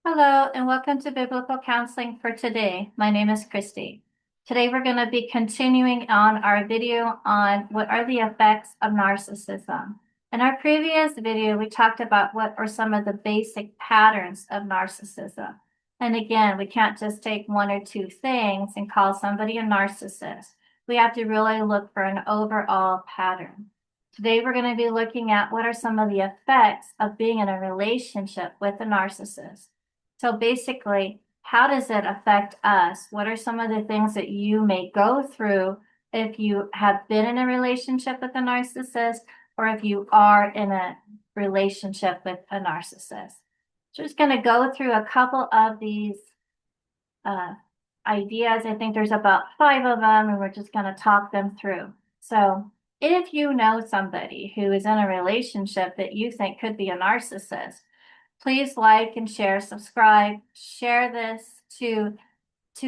Hello, and welcome to Biblical Counseling for today. My name is Christy. Today we're going to be continuing on our video on what are the effects of narcissism. In our previous video, we talked about what are some of the basic patterns of narcissism. And again, we can't just take one or two things and call somebody a narcissist. We have to really look for an overall pattern. Today, we're going to be looking at what are some of the effects of being in a relationship with a narcissist. So basically, how does it affect us? What are some of the things that you may go through if you have been in a relationship with a narcissist or if you are in a relationship with a narcissist? Just going to go through a couple of these uh, ideas. I think there's about 5 of them, and we're just going to talk them through. So if you know somebody who is in a relationship that you think could be a narcissist, please like and share, subscribe, share this to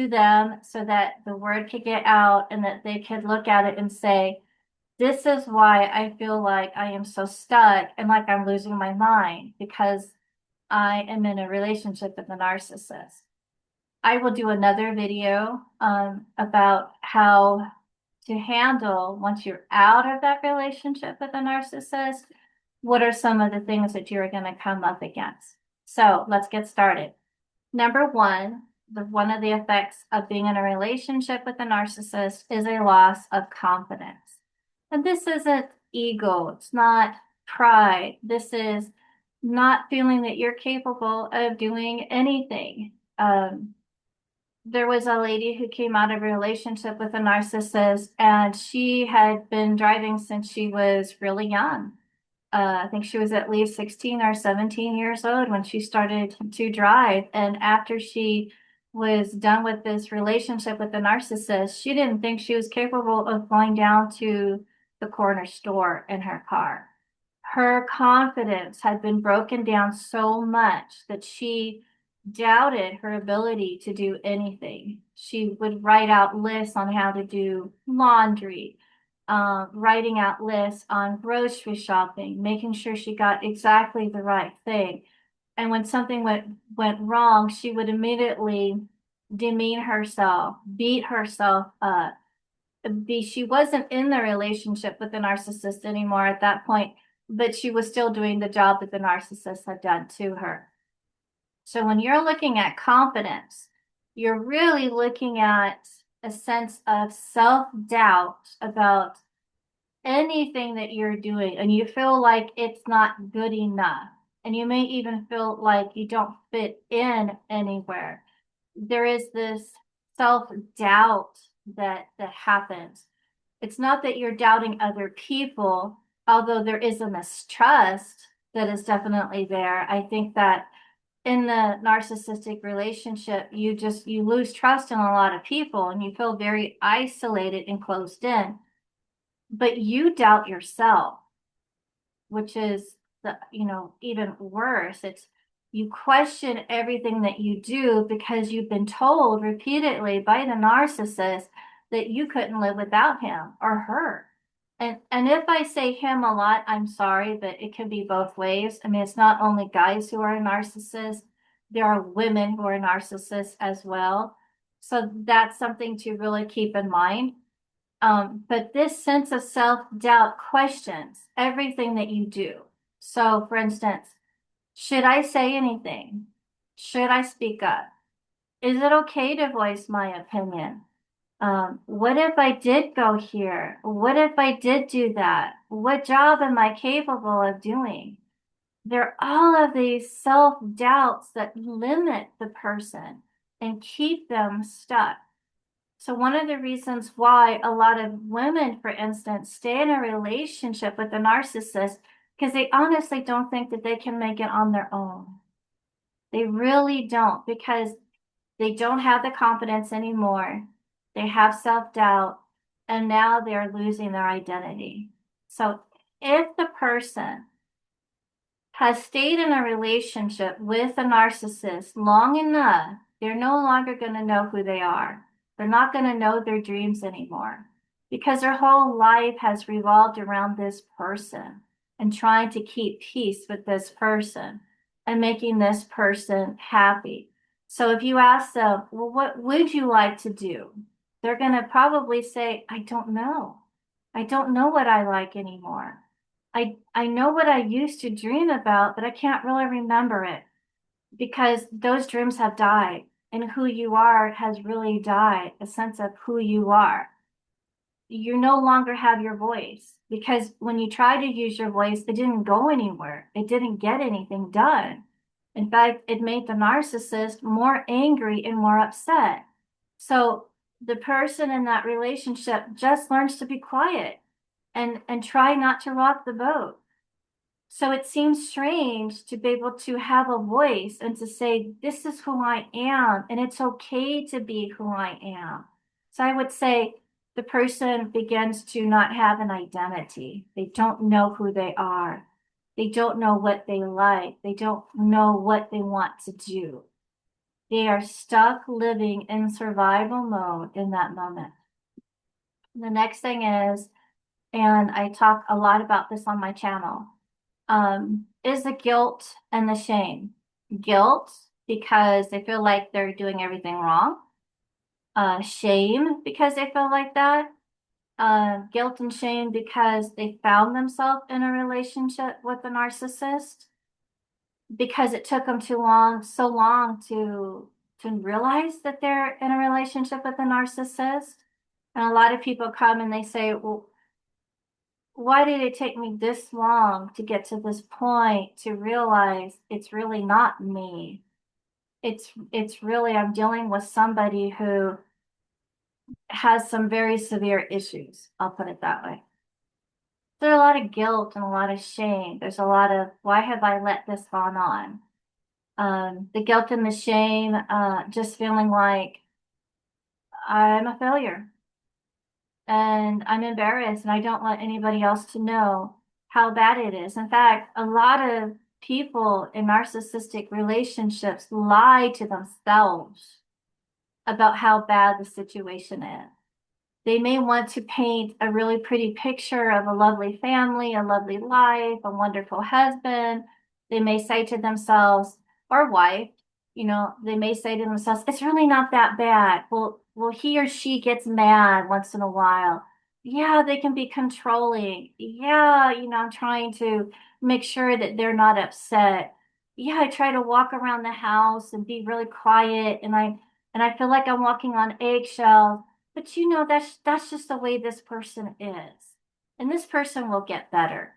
them so that the word could get out and that they could look at it and say, this is why I feel like I am so stuck and like I'm losing my mind because I am in a relationship with a narcissist. I will do another video about how to handle once you're out of that relationship with a narcissist. What are some of the things that you're going to come up against? So let's get started. Number one, one of the effects of being in a relationship with a narcissist is a loss of confidence. And this isn't ego, it's not pride. This is not feeling that you're capable of doing anything. There was a lady who came out of a relationship with a narcissist, and she had been driving since she was really young. I think she was at least 16 or 17 years old when she started to drive. And after she was done with this relationship with the narcissist, she didn't think she was capable of going down to the corner store in her car. Her confidence had been broken down so much that she doubted her ability to do anything. She would write out lists on how to do laundry, writing out lists on grocery shopping, making sure she got exactly the right thing. And when something went wrong, she would immediately demean herself, beat herself up. She wasn't in the relationship with the narcissist anymore at that point, but she was still doing the job that the narcissist had done to her. So when you're looking at confidence, you're really looking at a sense of self-doubt about anything that you're doing, and you feel like it's not good enough. And you may even feel like you don't fit in anywhere. There is this self-doubt that happens. It's not that you're doubting other people, although there is a mistrust that is definitely there. I think that in the narcissistic relationship, you lose trust in a lot of people and you feel very isolated and closed in. But you doubt yourself, which is even worse. It's you question everything that you do because you've been told repeatedly by the narcissist that you couldn't live without him or her. And if I say him a lot, I'm sorry, but it can be both ways. I mean, it's not only guys who are narcissists, there are women who are narcissists as well. So that's something to really keep in mind. But this sense of self-doubt questions everything that you do. So, for instance, should I say anything? Should I speak up? Is it okay to voice my opinion? What if I did go here? What if I did do that? What job am I capable of doing? There are all of these self-doubts that limit the person and keep them stuck. So one of the reasons why a lot of women, for instance, stay in a relationship with a narcissist because they honestly don't think that they can make it on their own. They really don't because they don't have the confidence anymore. They have self-doubt and now they're losing their identity. So if the person has stayed in a relationship with a narcissist long enough, they're no longer going to know who they are. They're not going to know their dreams anymore because their whole life has revolved around this person and trying to keep peace with this person. and making this person happy. So if you ask them, well, what would you like to do? They're going to probably say, I don't know. I don't know what I like anymore. I know what I used to dream about, but I can't really remember it because those dreams have died and who you are has really died, a sense of who you are. You no longer have your voice because when you try to use your voice, it didn't go anywhere. It didn't get anything done. In fact, it made the narcissist more angry and more upset. So the person in that relationship just learns to be quiet and try not to rock the boat. So it seems strange to be able to have a voice and to say, this is who I am, and it's okay to be who I am. So I would say the person begins to not have an identity. They don't know who they are. They don't know what they like. They don't know what they want to do. They are stuck living in survival mode in that moment. The next thing is, and I talk a lot about this on my channel, is the guilt and the shame. Guilt because they feel like they're doing everything wrong. Shame because they feel like that. Guilt and shame because they found themselves in a relationship with a narcissist because it took them so long to realize that they're in a relationship with a narcissist. And a lot of people come and they say, well, why did it take me this long to get to this point to realize it's really not me? It's really I'm dealing with somebody who has some very severe issues. I'll put it that way. There's a lot of guilt and a lot of shame. There's a lot of why have I let this gone on? The guilt and the shame, just feeling like I'm a failure and I'm embarrassed and I don't want anybody else to know how bad it is. In fact, a lot of people in narcissistic relationships lie to themselves about how bad the situation is. They may want to paint a really pretty picture of a lovely family, a lovely life, a wonderful husband. They may say to themselves, or wife, they may say to themselves, it's really not that bad. Well, he or she gets mad once in a while. Yeah, they can be controlling. Yeah, I'm trying to make sure that they're not upset. Yeah, I try to walk around the house and be really quiet and I feel like I'm walking on eggshells. But that's just the way this person is. And this person will get better.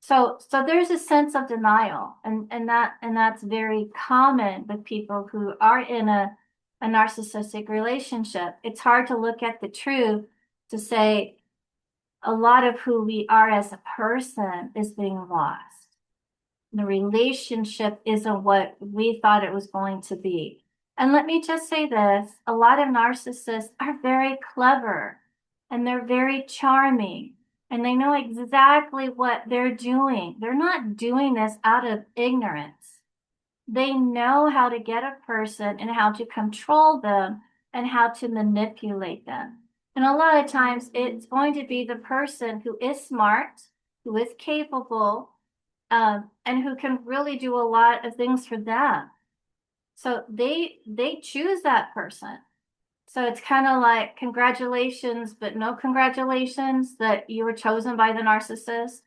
So there's a sense of denial and that's very common with people who are in a narcissistic relationship. It's hard to look at the truth to say a lot of who we are as a person is being lost. The relationship isn't what we thought it was going to be. And let me just say this, a lot of narcissists are very clever and they're very charming and they know exactly what they're doing. They're not doing this out of ignorance. They know how to get a person and how to control them and how to manipulate them. And a lot of times it's going to be the person who is smart, who is capable, and who can really do a lot of things for them. So they choose that person. So it's kind of like congratulations, but no congratulations that you were chosen by the narcissist.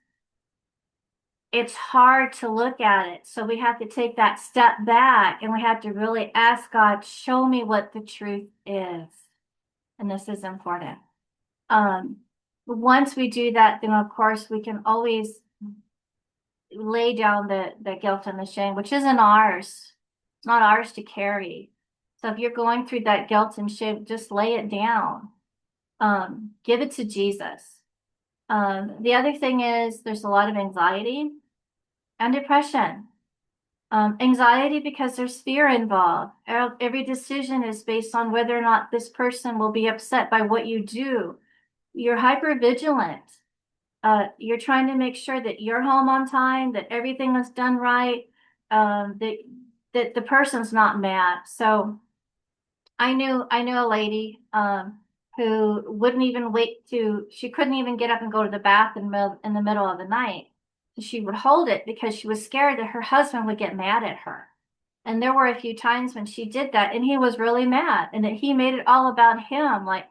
It's hard to look at it. So we have to take that step back and we have to really ask God, show me what the truth is. And this is important. Once we do that, then of course we can always lay down the guilt and the shame, which isn't ours. It's not ours to carry. So if you're going through that guilt and shame, just lay it down. Give it to Jesus. The other thing is there's a lot of anxiety and depression. Anxiety because there's fear involved. Every decision is based on whether or not this person will be upset by what you do. You're hyper vigilant. You're trying to make sure that you're home on time, that everything is done right, that the person's not mad. So I knew a lady who wouldn't even she couldn't even get up and go to the bath in the middle of the night. So she would hold it because she was scared that her husband would get mad at her. And there were a few times when she did that and he was really mad and that he made it all about him. Like,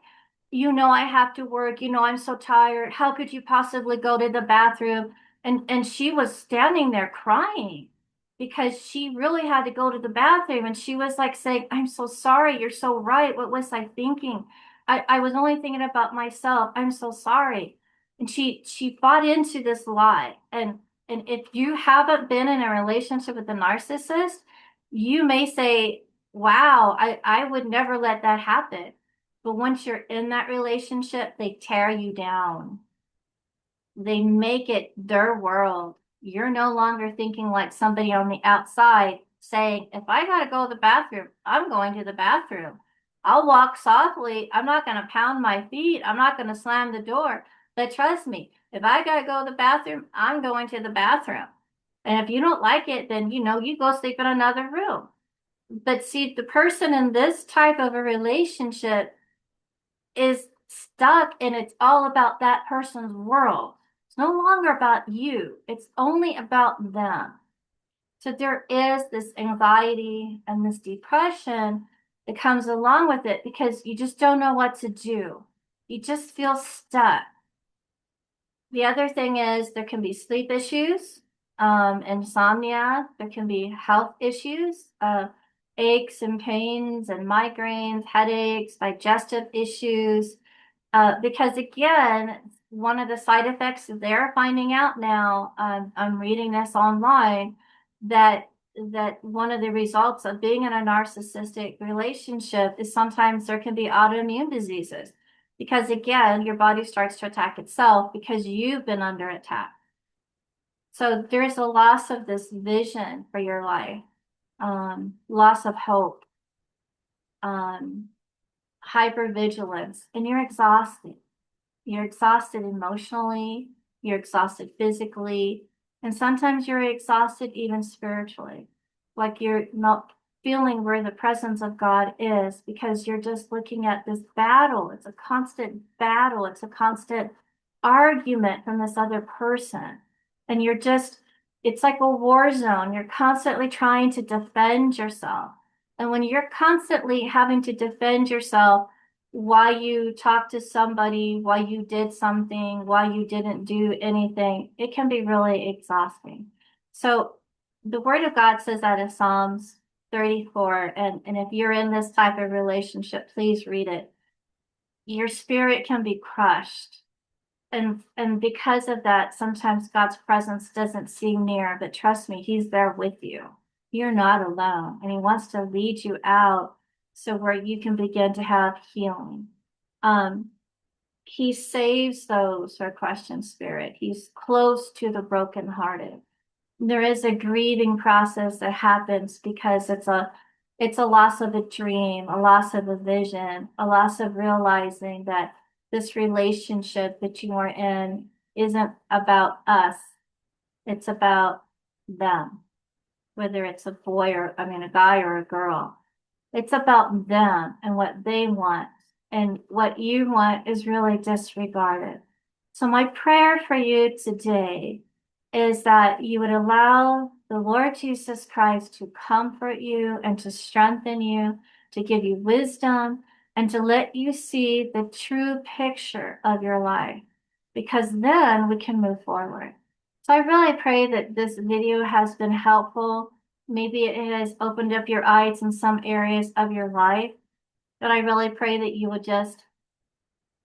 I have to work. I'm so tired. How could you possibly go to the bathroom? And she was standing there crying because she really had to go to the bathroom. And she was like saying, I'm so sorry. You're so right. What was I thinking? I was only thinking about myself. I'm so sorry. And she bought into this lie. And if you haven't been in a relationship with a narcissist, you may say, wow, I would never let that happen. But once you're in that relationship, they tear you down. They make it their world. You're no longer thinking like somebody on the outside saying, if I got to go to the bathroom, I'm going to the bathroom. I'll walk softly. I'm not going to pound my feet. I'm not going to slam the door. But trust me, if I got to go to the bathroom, I'm going to the bathroom. And if you don't like it, then you go sleep in another room. But see, the person in this type of a relationship is stuck and it's all about that person's world. It's no longer about you, it's only about them. So there is this anxiety and this depression that comes along with it because you just don't know what to do. You just feel stuck. The other thing is there can be sleep issues, insomnia, there can be health issues, aches and pains and migraines, headaches, digestive issues. Because again, one of the side effects they're finding out now, I'm reading this online, that one of the results of being in a narcissistic relationship is sometimes there can be autoimmune diseases. Because again, your body starts to attack itself because you've been under attack. So there's a loss of this vision for your life, loss of hope, hypervigilance, and you're exhausted. You're exhausted emotionally, you're exhausted physically, and sometimes you're exhausted even spiritually. Like you're not feeling where the presence of God is because you're just looking at this battle. It's a constant battle, it's a constant argument from this other person. And it's like a war zone. You're constantly trying to defend yourself. And when you're constantly having to defend yourself, why you talked to somebody, why you did something, why you didn't do anything, it can be really exhausting. So the word of God says that in Psalms 34, and if you're in this type of relationship, please read it. Your spirit can be crushed. And because of that, sometimes God's presence doesn't seem near, but trust me, He's there with you. You're not alone, and He wants to lead you out so where you can begin to have healing. Um, he saves those who are questioned spirit. He's close to the brokenhearted. There is a grieving process that happens because it's a loss of a dream, a loss of a vision, a loss of realizing that this relationship that you are in isn't about us. It's about them, whether it's a guy or a girl. It's about them and what they want. And what you want is really disregarded. So my prayer for you today is that you would allow the Lord Jesus Christ to comfort you and to strengthen you, to give you wisdom, and to let you see the true picture of your life, because then we can move forward. So I really pray that this video has been helpful. Maybe it has opened up your eyes in some areas of your life, but I really pray that you would just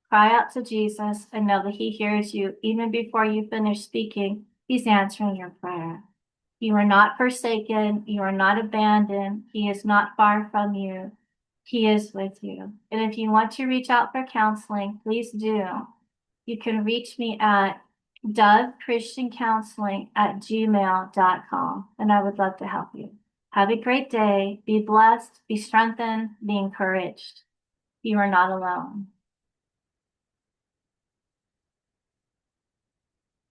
cry out to Jesus and know that He hears you even before you finish speaking. He's answering your prayer. You are not forsaken. You are not abandoned. He is not far from you. He is with you. And if you want to reach out for counseling, please do. You can reach me at dovechristiancounseling@gmail.com, and I would love to help you. Have a great day. Be blessed, be strengthened, be encouraged. You are not alone.